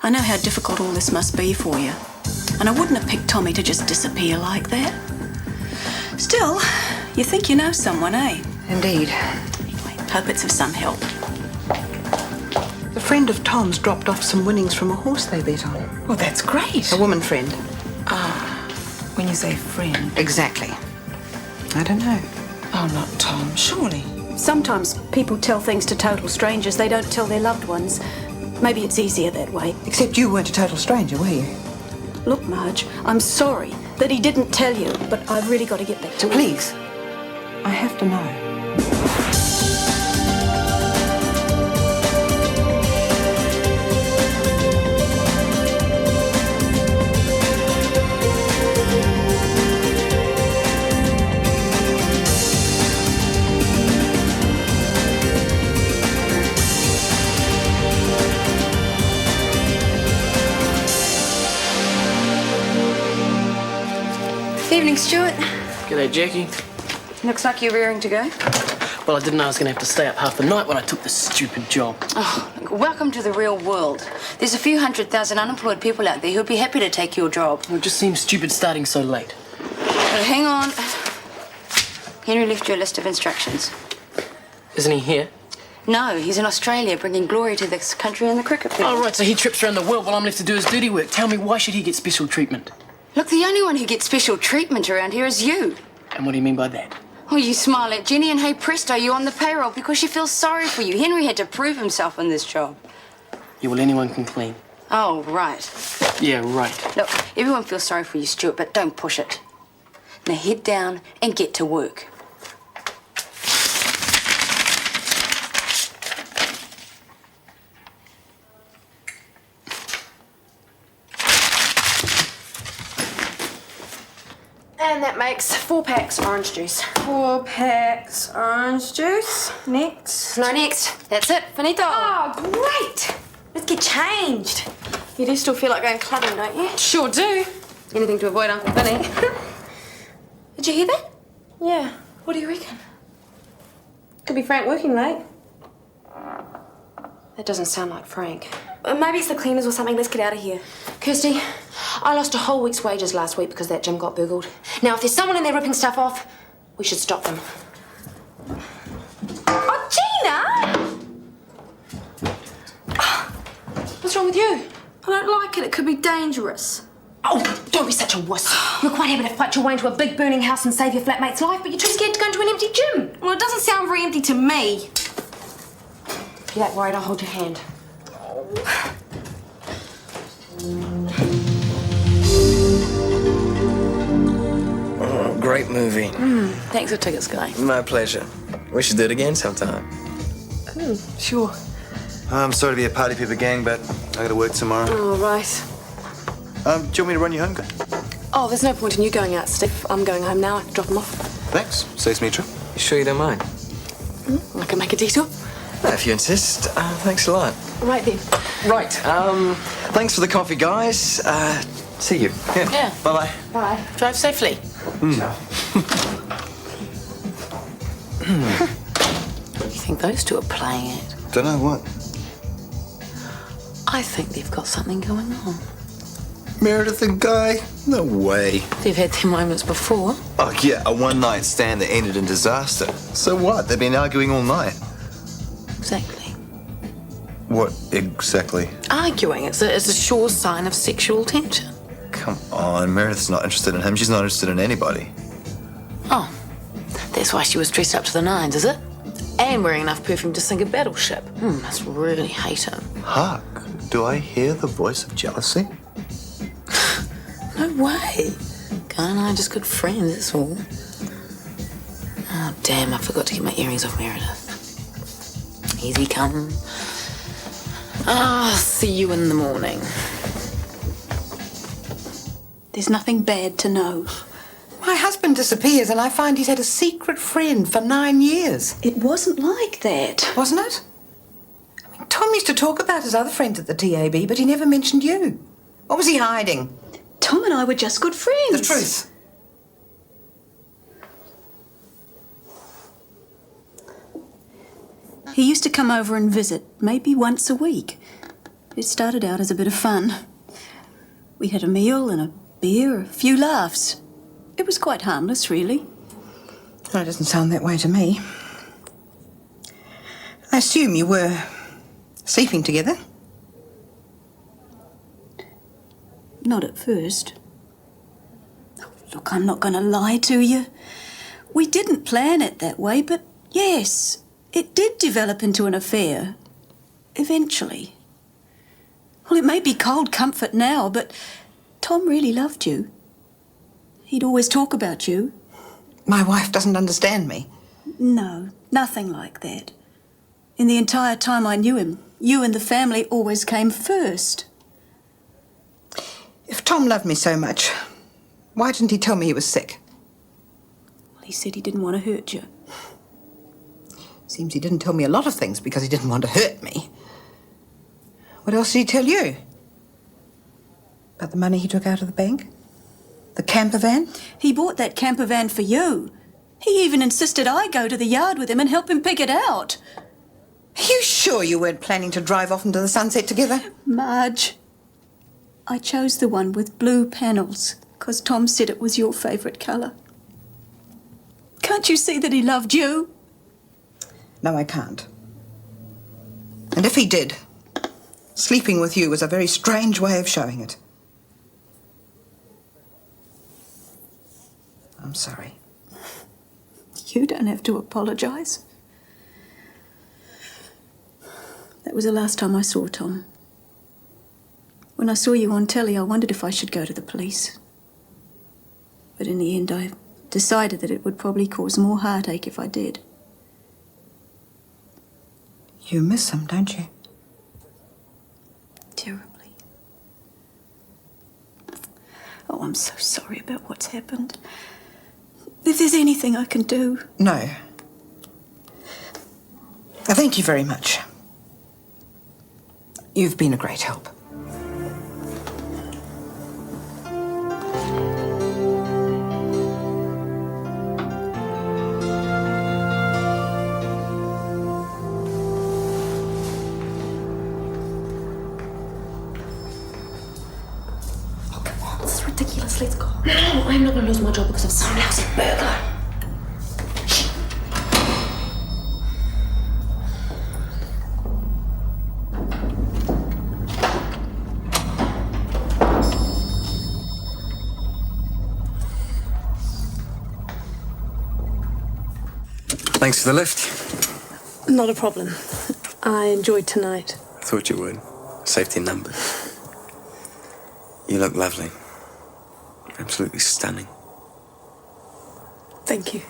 I know how difficult all this must be for you. And I wouldn't have picked Tommy to just disappear like that. Still, you think you know someone, eh? Indeed. Anyway, hope it's of some help. A friend of Tom's dropped off some winnings from a horse they bet on. Well, that's great. A woman friend. When you say friend. Exactly. I don't know. Oh, not Tom, surely. Sometimes people tell things to total strangers they don't tell their loved ones. Maybe it's easier that way. Except you weren't a total stranger, were you? Look, Marge, I'm sorry that he didn't tell you, but I've really got to get back to work. Please. I have to know. Evening, Stuart. G'day, Jackie. Looks like you're rearing to go. Well, I didn't know I was going to have to stay up half the night when I took this stupid job. Oh, look, welcome to the real world. There's a few 100,000 unemployed people out there who'd be happy to take your job. It just seems stupid starting so late. But hang on. Henry left you a list of instructions. Isn't he here? No, he's in Australia bringing glory to this country in the cricket field. Oh, right, so he trips around the world while I'm left to do his dirty work. Tell me, why should he get special treatment? Look, the only one who gets special treatment around here is you. And what do you mean by that? Oh, you smile at Jenny and hey presto, you're on the payroll because she feels sorry for you. Henry had to prove himself in this job. Yeah, well, anyone can clean. Oh, right. Yeah, right. Look, everyone feels sorry for you, Stuart, but don't push it. Now head down and get to work. And that makes 4 packs orange juice. 4 packs orange juice. Next. No, next. That's it. Finito. Oh, great! Let's get changed. You do still feel like going clubbing, don't you? Sure do. Anything to avoid Uncle Vinny. Did you hear that? Yeah. What do you reckon? Could be Frank working late. That doesn't sound like Frank. Maybe it's the cleaners or something. Let's get out of here. Kirsty, I lost a whole week's wages last week because that gym got burgled. Now, if there's someone in there ripping stuff off, we should stop them. Oh, Gina! What's wrong with you? I don't like it. It could be dangerous. Oh, don't be such a wuss. You're quite happy to fight your way into a big burning house and save your flatmate's life, but you're too scared to go into an empty gym. Well, it doesn't sound very empty to me. If you're that worried, I'll hold your hand. Oh, great movie. Thanks for tickets, guy. My pleasure. We should do it again sometime. Sure. I'm sorry to be a party pooper gang, but I gotta work tomorrow. Oh, right. Do you want me to run you home? Oh, there's no point in you going out, Steve. I'm going home now. I can drop them off. Thanks. Saves me a trip. You sure you don't mind? I can make a detour. If you insist. Thanks a lot. Right then. Right. Thanks for the coffee, guys. See you. Yeah. Bye-bye. Bye. Drive safely. You think those two are playing it? Don't know what. I think they've got something going on. Meredith and Guy? No way. They've had their moments before. Oh, yeah, a one-night stand that ended in disaster. So what? They've been arguing all night. Exactly. What exactly? Arguing. It's a sure sign of sexual tension. Come on, Meredith's not interested in him. She's not interested in anybody. Oh, that's why she was dressed up to the nines, is it? And wearing enough perfume to sink a battleship. Must really hate him. Hark, do I hear the voice of jealousy? No way. Guy and I are just good friends, that's all. Oh, damn, I forgot to get my earrings off Meredith. Easy come. I'll see you in the morning. There's nothing bad to know. My husband disappears and I find he's had a secret friend for 9 years. It wasn't like that. Wasn't it? I mean, Tom used to talk about his other friends at the TAB, but he never mentioned you. What was he hiding? Tom and I were just good friends. The truth. He used to come over and visit, maybe once a week. It started out as a bit of fun. We had a meal and a beer, a few laughs. It was quite harmless, really. Well, it doesn't sound that way to me. I assume you were sleeping together? Not at first. Oh, look, I'm not going to lie to you. We didn't plan it that way, but yes, it did develop into an affair. Eventually. Well, it may be cold comfort now, but Tom really loved you. He'd always talk about you. My wife doesn't understand me. No, nothing like that. In the entire time I knew him, you and the family always came first. If Tom loved me so much, why didn't he tell me he was sick? Well, he said he didn't want to hurt you. Seems he didn't tell me a lot of things because he didn't want to hurt me. What else did he tell you? About the money he took out of the bank? The camper van? He bought that camper van for you. He even insisted I go to the yard with him and help him pick it out. Are you sure you weren't planning to drive off into the sunset together? Marge, I chose the one with blue panels because Tom said it was your favourite colour. Can't you see that he loved you? No, I can't. And if he did, sleeping with you was a very strange way of showing it. I'm sorry. You don't have to apologise. That was the last time I saw Tom. When I saw you on telly, I wondered if I should go to the police. But in the end, I decided that it would probably cause more heartache if I did. You miss him, don't you? Terribly. Oh, I'm so sorry about what's happened. If there's anything I can do... No. Thank you very much. You've been a great help. This is ridiculous. Let's go. No, I'm not going to lose my job because of someone else's burglar. Thanks for the lift. Not a problem. I enjoyed tonight. I thought you would. Safety in numbers. You look lovely. Absolutely stunning. Thank you.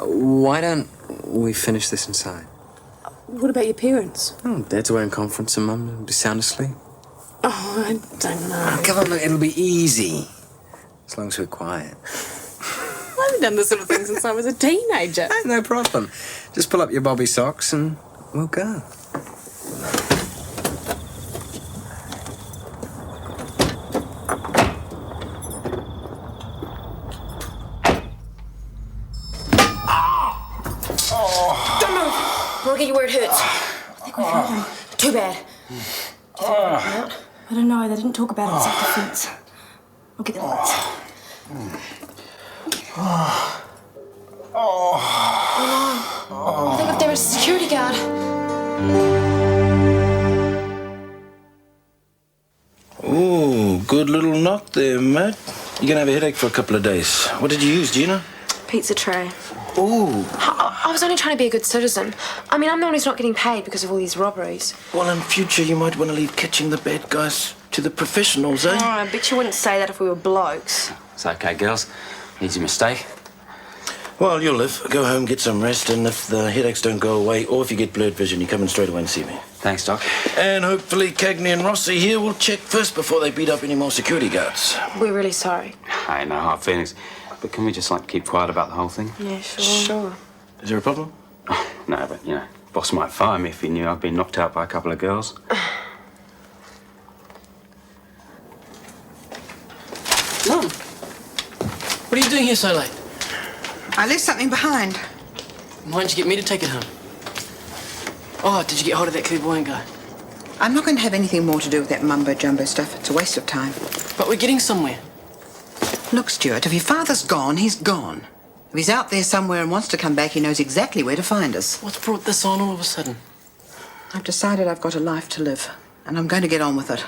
Why don't we finish this inside? What about your parents? Oh, Dad's away in conference and Mum will be sound asleep. Oh, I don't know. Oh, come on, look, it'll be easy. As long as we're quiet. I haven't done this sort of thing since I was a teenager. No problem. Just pull up your bobby socks and we'll go. Don't move. We'll get you where it hurts. I think we found him. Too bad. Do you think they got him out? I don't know. They didn't talk about it in self-defense. I'll get the lights. I think I've damaged the security guard. Ooh, good little knock there, Matt. You're gonna have a headache for a couple of days. What did you use, Gina? Pizza tray. Ooh. I was only trying to be a good citizen. I mean, I'm the one who's not getting paid because of all these robberies. Well, in future, you might want to leave catching the bad guys to the professionals, eh? Oh, I bet you wouldn't say that if we were blokes. It's okay, girls. Easy mistake. Well, you'll live. Go home, get some rest, and if the headaches don't go away, or if you get blurred vision, you come in straight away and see me. Thanks, Doc. And hopefully Cagney and Rossi here will check first before they beat up any more security guards. We're really sorry. Hey, no hard feelings. But can we just, keep quiet about the whole thing? Yeah, sure. Is there a problem? Oh, no, but, boss might fire me if he knew I'd been knocked out by a couple of girls. Mum, What are you doing here so late? I left something behind. Why didn't you get me to take it home? Oh, did you get hold of that clairvoyant guy? I'm not going to have anything more to do with that mumbo-jumbo stuff. It's a waste of time. But we're getting somewhere. Look, Stuart, if your father's gone, he's gone. If he's out there somewhere and wants to come back, he knows exactly where to find us. What's brought this on all of a sudden? I've decided I've got a life to live, and I'm going to get on with it.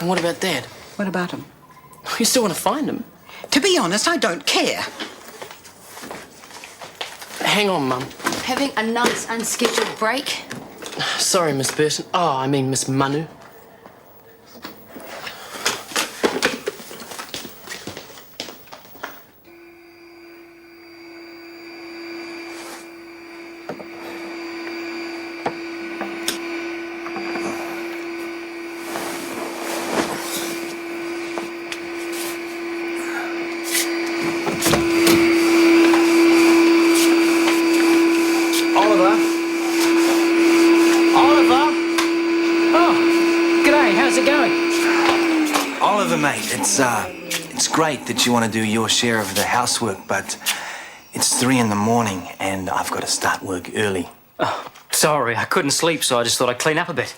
And what about Dad? What about him? You still want to find him? To be honest, I don't care. Hang on, Mum. Having a nice unscheduled break? Sorry, Miss Burton. Oh, I mean Miss Manu. It's great that you want to do your share of the housework, but it's 3 in the morning and I've got to start work early. Oh, sorry, I couldn't sleep, so I just thought I'd clean up a bit.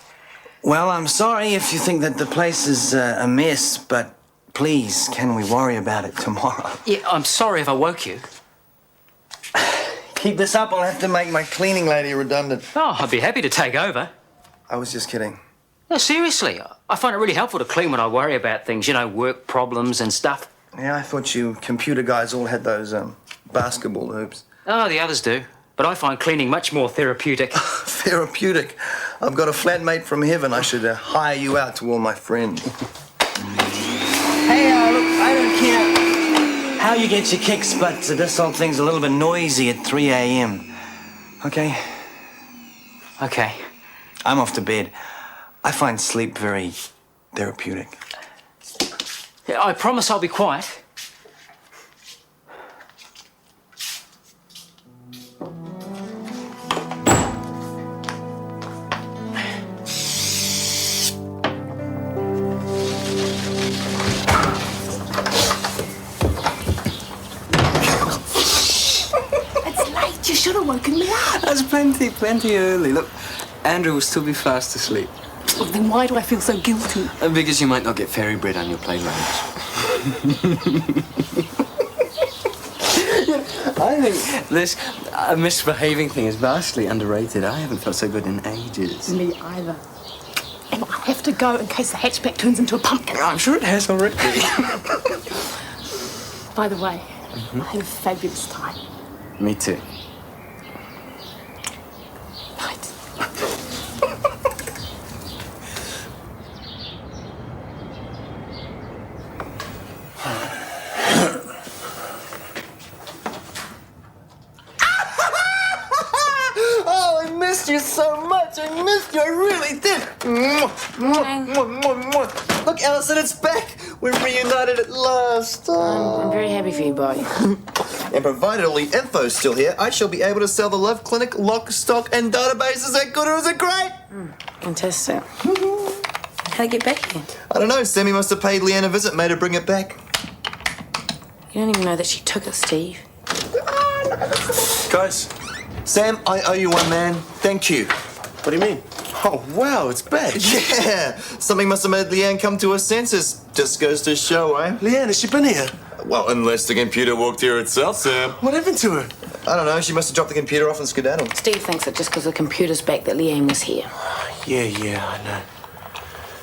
Well, I'm sorry if you think that the place is a mess, but please, can we worry about it tomorrow? Yeah, I'm sorry if I woke you. Keep this up, I'll have to make my cleaning lady redundant. Oh, I'd be happy to take over. I was just kidding. No, seriously, I find it really helpful to clean when I worry about things, you know, work problems and stuff. Yeah, I thought you computer guys all had those basketball hoops. Oh, the others do. But I find cleaning much more therapeutic. Therapeutic? I've got a flatmate from heaven. I should hire you out to all my friends. Hey, look, I don't care how you get your kicks, but this whole thing's a little bit noisy at 3 a.m. Okay? Okay. I'm off to bed. I find sleep very therapeutic. Yeah, I promise I'll be quiet. It's late. You should have woken me up. That's plenty early. Look, Andrew will still be fast asleep. Well, then why do I feel so guilty? Because you might not get fairy bread on your play lunch. I think this misbehaving thing is vastly underrated. I haven't felt so good in ages. Me either. And I have to go in case the hatchback turns into a pumpkin. I'm sure it has already. By the way, I had a fabulous time. Me too. Night. Oh, I missed you so much. I missed you. I really did. Look, Alison, it's back. We're reunited at last. I'm very happy for you, boy. And provided all the info's still here, I shall be able to sell the Love Clinic lock, stock, and database. Is that good or is it great? Fantastic. How'd it get back here? I don't know. Sammy must have paid Leanne a visit, made her bring it back. You don't even know that she took it, Steve. Guys, Sam, I owe you one, man. Thank you. What do you mean? Oh, wow, it's back. Yeah, something must have made Leanne come to her senses. Just goes to show, eh? Leanne, has she been here? Well, unless the computer walked here itself, Sam. What happened to her? I don't know. She must have dropped the computer off and skedaddled. Steve thinks that just because the computer's back that Leanne was here. Yeah, I know.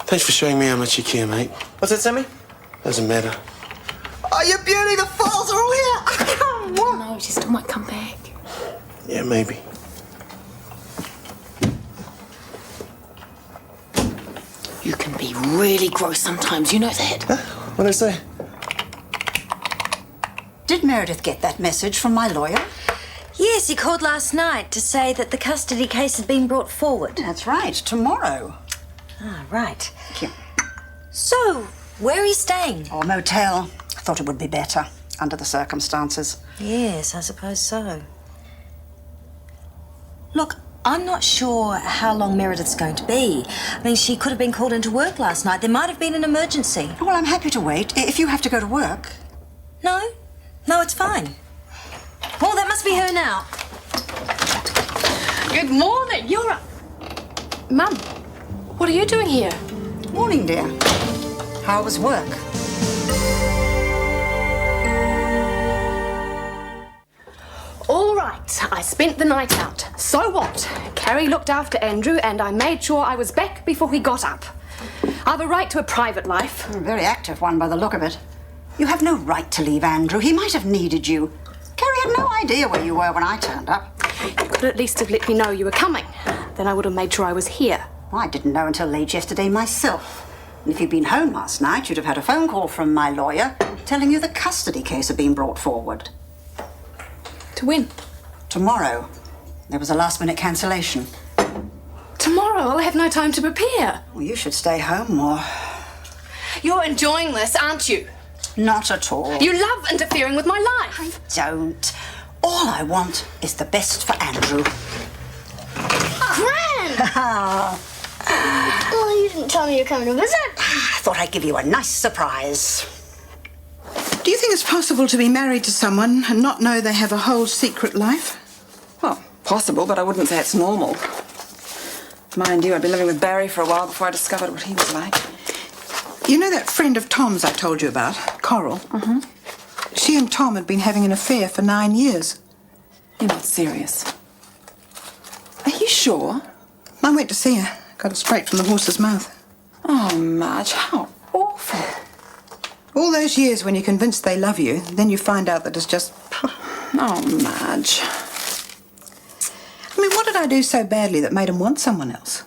Thanks for showing me how much you care, mate. What's that, Sammy? Doesn't matter. Oh, you beauty! The files are all here! No, she still might come back. Yeah, maybe. You can be really gross sometimes, you know that? Huh? What'd I say? Did Meredith get that message from my lawyer? Yes, he called last night to say that the custody case had been brought forward. That's right, tomorrow. Ah, right. Thank you. So, where are you staying? Oh, motel. I thought it would be better, under the circumstances. Yes, I suppose so. Look, I'm not sure how long Meredith's going to be. I mean, she could have been called into work last night. There might have been an emergency. Well, I'm happy to wait, if you have to go to work. No? No, it's fine. Oh, that must be her now. Good morning. You're up. Mum, what are you doing here? Morning, dear. How was work? All right, I spent the night out. So what? Carrie looked after Andrew and I made sure I was back before he got up. I've a right to a private life. A very active one by the look of it. You have no right to leave Andrew. He might have needed you. Carrie had no idea where you were when I turned up. You could at least have let me know you were coming. Then I would have made sure I was here. Well, I didn't know until late yesterday myself. And if you'd been home last night, you'd have had a phone call from my lawyer telling you the custody case had been brought forward. To when? Tomorrow. There was a last-minute cancellation. Tomorrow? I'll have no time to prepare. Well, you should stay home more. You're enjoying this, aren't you? Not at all. You love interfering with my life. I don't. All I want is the best for Andrew. Gran! Oh, you didn't tell me you're coming to visit. I thought I'd give you a nice surprise. Do you think it's possible to be married to someone and not know they have a whole secret life? Well, possible, but I wouldn't say it's normal. Mind you, I'd been living with Barry for a while before I discovered what he was like. You know that friend of Tom's I told you about, Coral? Mm-hmm. She and Tom had been having an affair for 9 years. You're not serious. Are you sure? I went to see her. Got it straight from the horse's mouth. Oh, Marge, how awful. All those years when you're convinced they love you, then you find out that it's just... Oh, Marge. I mean, what did I do so badly that made him want someone else?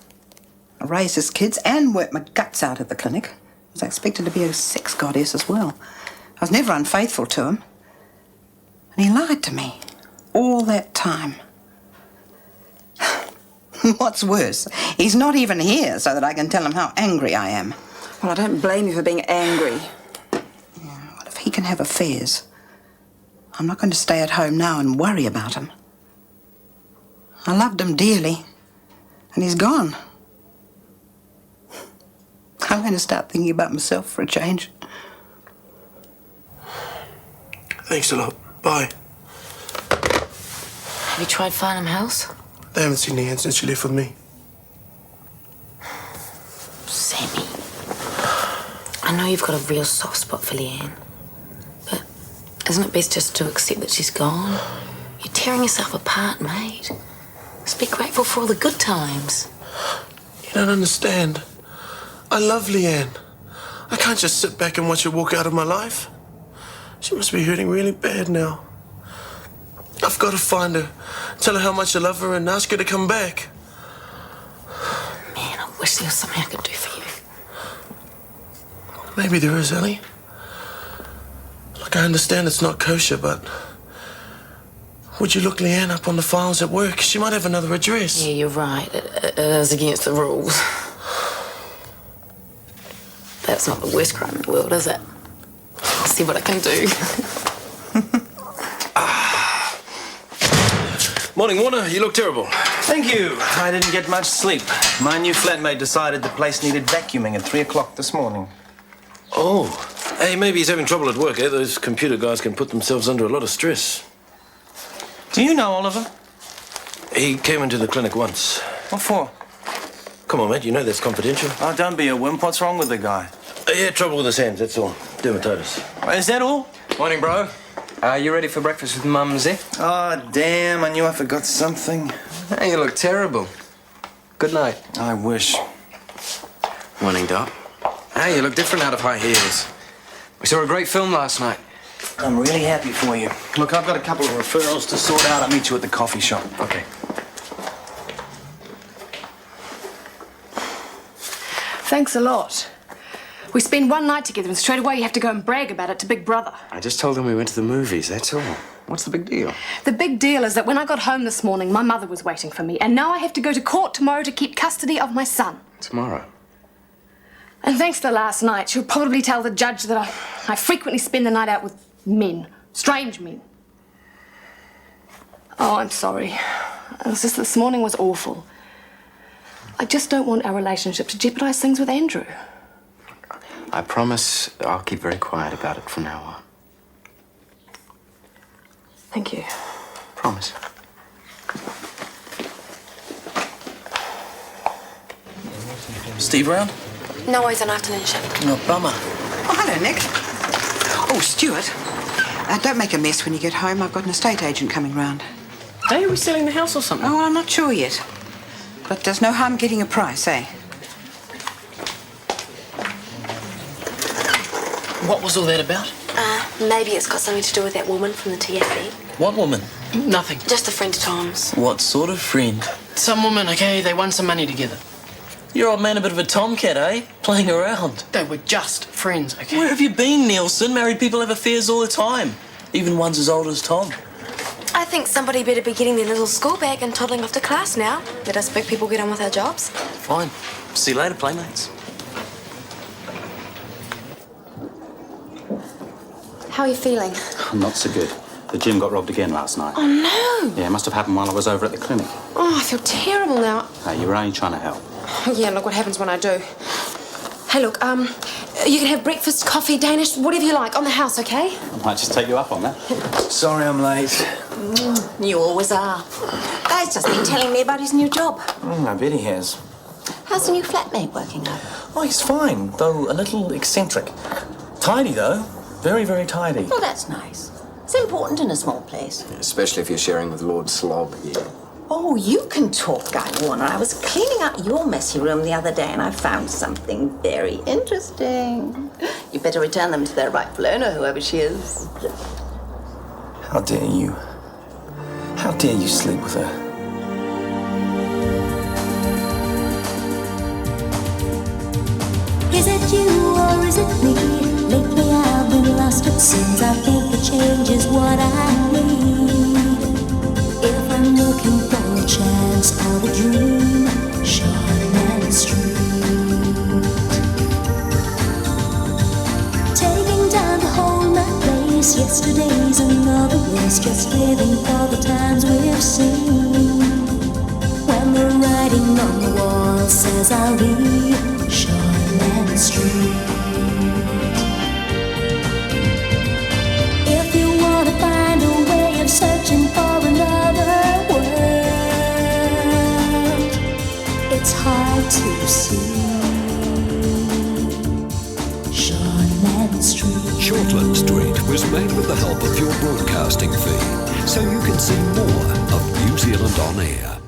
I raised his kids and worked my guts out at the clinic. I was expected to be a sex goddess as well. I was never unfaithful to him. And he lied to me all that time. What's worse, he's not even here so that I can tell him how angry I am. Well, I don't blame you for being angry. Yeah, well, if he can have affairs, I'm not going to stay at home now and worry about him. I loved him dearly, and he's gone. I'm going to start thinking about myself for a change. Thanks a lot. Bye. Have you tried Farnham House? They haven't seen Leanne since she left with me. Sammy, I know you've got a real soft spot for Leanne, but isn't it best just to accept that she's gone? You're tearing yourself apart, mate. Just be grateful for all the good times. You don't understand. I love Leanne. I can't just sit back and watch her walk out of my life. She must be hurting really bad now. I've got to find her, tell her how much I love her and ask her to come back. Man, I wish there was something I could do for you. Maybe there is, Ellie. Look, I understand it's not kosher, but... would you look Leanne up on the files at work? She might have another address. Yeah, you're right. It is against the rules. That's not the worst crime in the world, is it? I'll see what I can do. Morning, Warner. You look terrible. Thank you. I didn't get much sleep. My new flatmate decided the place needed vacuuming at 3 o'clock this morning. Oh. Hey, maybe he's having trouble at work, eh? Those computer guys can put themselves under a lot of stress. Do you know Oliver? He came into the clinic once. What for? Come on, mate. You know that's confidential. Oh, don't be a wimp. What's wrong with the guy? Yeah, trouble with his hands, that's all. Dermatitis. Is that all? Morning, bro. You ready for breakfast with Mum's, eh? Oh, damn. I knew I forgot something. Hey, you look terrible. Good night. I wish. Morning, Doc. Hey, you look different out of high heels. We saw a great film last night. I'm really happy for you. Look, I've got a couple of referrals to sort out. I'll meet you at the coffee shop. Okay. Thanks a lot. We spend one night together and straight away you have to go and brag about it to Big Brother. I just told them we went to the movies, that's all. What's the big deal? The big deal is that when I got home this morning, my mother was waiting for me, and now I have to go to court tomorrow to keep custody of my son. Tomorrow? And thanks to last night, she'll probably tell the judge that I frequently spend the night out with men, strange men. Oh, I'm sorry. It was just this morning was awful. I just don't want our relationship to jeopardize things with Andrew. I promise I'll keep very quiet about it from now on. Thank you. Promise. Steve round? No, he's on afternoon shift. No, bummer. Oh, hello, Nick. Oh, Stuart. Don't make a mess when you get home. I've got an estate agent coming round. Hey, are we selling the house or something? Oh, I'm not sure yet. But there's no harm getting a price, eh? What was all that about? Maybe it's got something to do with that woman from the TFE. What woman? Nothing. Just a friend of Tom's. What sort of friend? Some woman, okay? They won some money together. Your old man a bit of a tomcat, eh? Playing around. They were just friends, okay? Where have you been, Nielsen? Married people have affairs all the time. Even ones as old as Tom. I think somebody better be getting their little school bag and toddling off to class now. Let us big people get on with our jobs. Fine. See you later, playmates. How are you feeling? Not so good. The gym got robbed again last night. Oh, no. Yeah, it must have happened while I was over at the clinic. Oh, I feel terrible now. Hey, you were only trying to help. Yeah, look what happens when I do. Hey, look, you can have breakfast, coffee, Danish, whatever you like, on the house, okay? I might just take you up on that. Sorry I'm late. You always are. Guy's just been telling me about his new job. I bet he has. How's the new flatmate working out? Oh, he's fine, though a little eccentric. Tidy, though. Very, very tidy. Well, that's nice. It's important in a small place. Especially if you're sharing with Lord Slob, yeah. Oh, you can talk, Guy Warner. I was cleaning out your messy room the other day and I found something very interesting. You better return them to their rightful owner, whoever she is. How dare you? How dare you sleep with her? Is it you or is it me? Lately I've been lost, it seems. I think the change is what I need. If I'm looking for a chance or a dream, Shortland Street. Taking time to hold my place. Yesterday's another race, just living for the times we've seen. When the writing on the wall says I'll be Shortland Street. If you want to find a way of searching for another world, it's hard to see. Shortland Street. Shortland Street was made with the help of your broadcasting fee, so you can see more of New Zealand On Air.